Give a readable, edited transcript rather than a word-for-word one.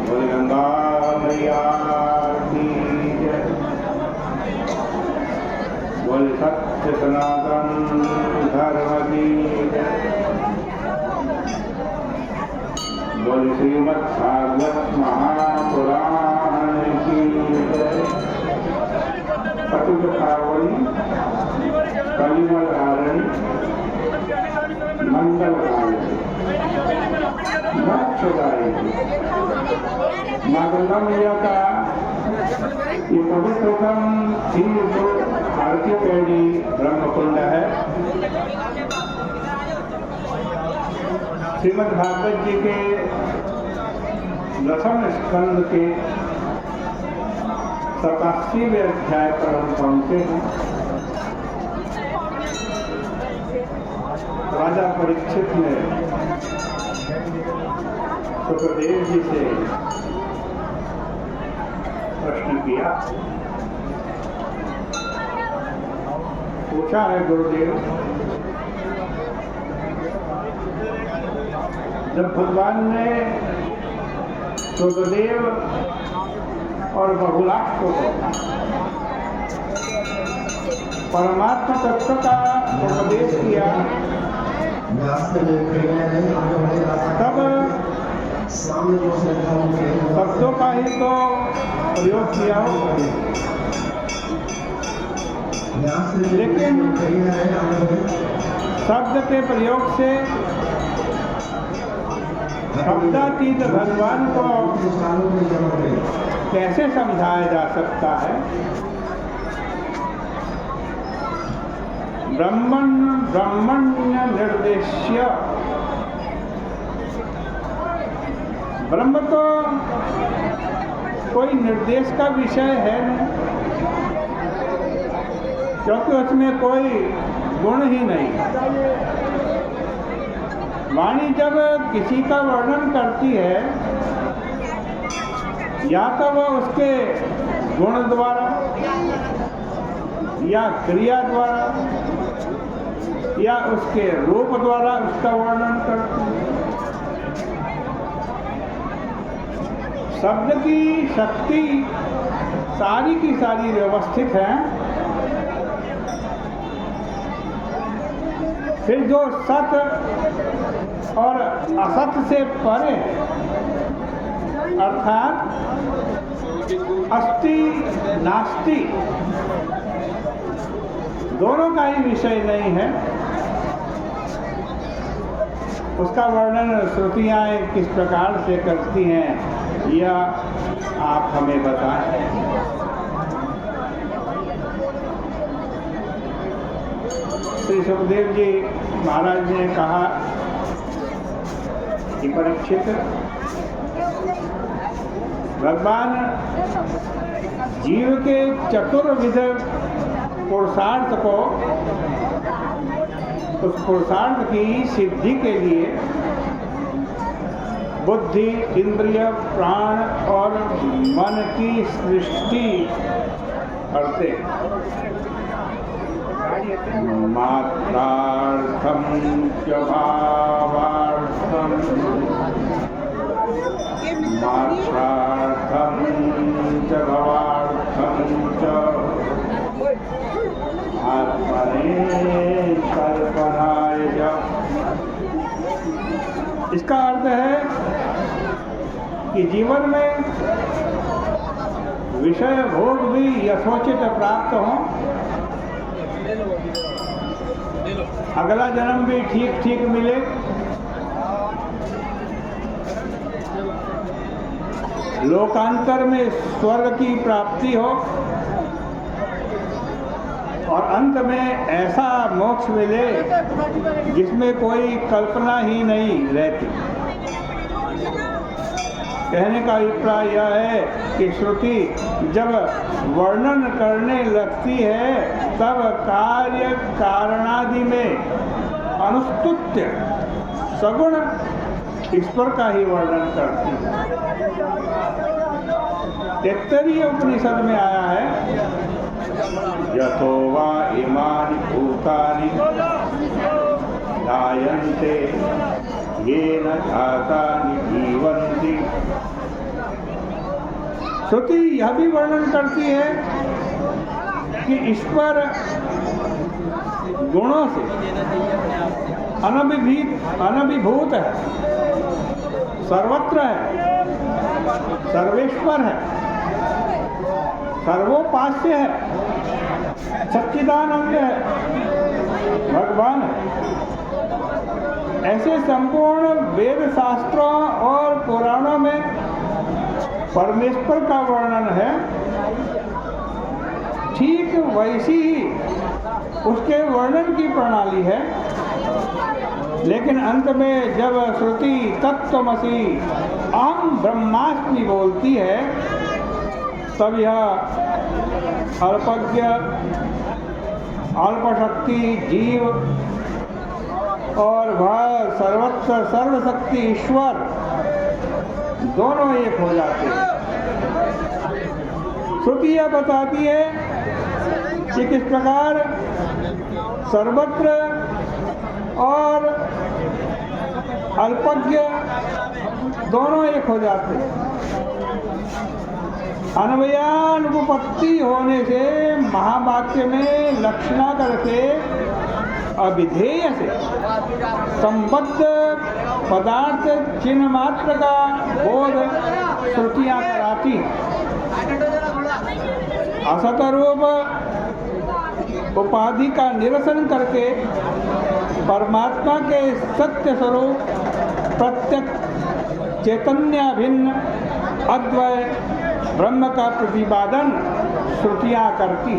बोल गंगा मैया की जय। बोल सत्य सनातन धर्म की जय। बोल श्रीमद् भागवत महापुराण की जय। कटुकथावली कलिमल धारणी मंगल मोक्षदायी माँ गंगा मैया का ये पवित्रतम तीर्थ भारतीय पैड़ी ब्रह्मकुंड है। श्रीमद् भागवत जी के 10वें स्कंद के 87वें अध्याय पर हम पहुंचे हैं। राजा परीक्षित ने सुखदेव जी से प्रश्न किया, पूछा है गुरुदेव, जब भगवान ने सुखदेव और बहुलाक्ष को परमात्मा तत्व का उपदेश किया, तब शब्दों का ही तो प्रयोग किया हो, लेकिन शब्द के प्रयोग से शब्दातीत भगवान को कैसे समझाया जा सकता है। ब्रह्मण्य निर्देश्य, ब्रह्म तो कोई निर्देश का विषय है नहीं, क्योंकि उसमें कोई गुण ही नहीं। वाणी जब किसी का वर्णन करती है, या तो वह उसके गुण द्वारा या क्रिया द्वारा या उसके रूप द्वारा उसका वर्णन करती है। शब्द की शक्ति सारी की सारी व्यवस्थित है। फिर जो सत और असत से परे, अर्थात अस्ति नास्ति, दोनों का ही विषय नहीं है, उसका वर्णन श्रुतियाँ किस प्रकार से करती हैं, यह आप हमें बताएं। श्री सुखदेव जी महाराज ने कहा कि परीक्षित, भगवान जीव के चतुर्विध पुरुषार्थ को, उस पुरुषार्थ की सिद्धि के लिए बुद्धि, इंद्रिय, प्राण और मन की सृष्टि करते। मात्रार्थम च भावार्थम, मात्रार्थम च भावार्थम च आत्मने कल्पनाय च। इसका अर्थ है कि जीवन में विषय भोग भी यथोचित प्राप्त हों, अगला जन्म भी ठीक ठीक मिले, लोकांतर में स्वर्ग की प्राप्ति हो और अंत में ऐसा मोक्ष मिले जिसमें कोई कल्पना ही नहीं रहती। कहने का अभिप्राय यह है कि श्रुति जब वर्णन करने लगती है, तब कार्य कारणादि में अनुस्तुत्य सगुण ईश्वर का ही वर्णन करती है। तैत्तरीय उपनिषद में आया है, यतो वा इमानि भूतानि जायन्ते येन जातानि जीवन्ति श्रुति यह भी वर्णन करती है कि ईश्वर गुणों से अनभिभूत है, सर्वत्र है, सर्वेश्वर है, सर्वोपास्य है, सच्चिदानंद है, भगवान है। ऐसे संपूर्ण वेद शास्त्रों और पुराणों में परमेश्वर का वर्णन है। ठीक वैसी ही उसके वर्णन की प्रणाली है, लेकिन अंत में जब श्रुति तत्त्वमसि अहं ब्रह्मास्मि बोलती है, तब यह अल्पज्ञ, अल्पशक्ति जीव और वह सर्वत्र सर्वशक्ति ईश्वर दोनों एक हो जाते हैं। श्रुति यह बताती है कि किस प्रकार सर्वत्र और अल्पज्ञ दोनों एक हो जाते हैं। अन्वयानुपपत्ति होने से महावाक्य में लक्षणा करके अविधेय से संबद्ध पदार्थ चिन्ह मात्र का बोध श्रुतियां कराती। असत रूप उपाधि का निरसन करके परमात्मा के सत्य स्वरूप प्रत्यक्ष चैतन्याभिन्न अद्वय ब्रह्म का प्रतिपादन श्रुतियां करती।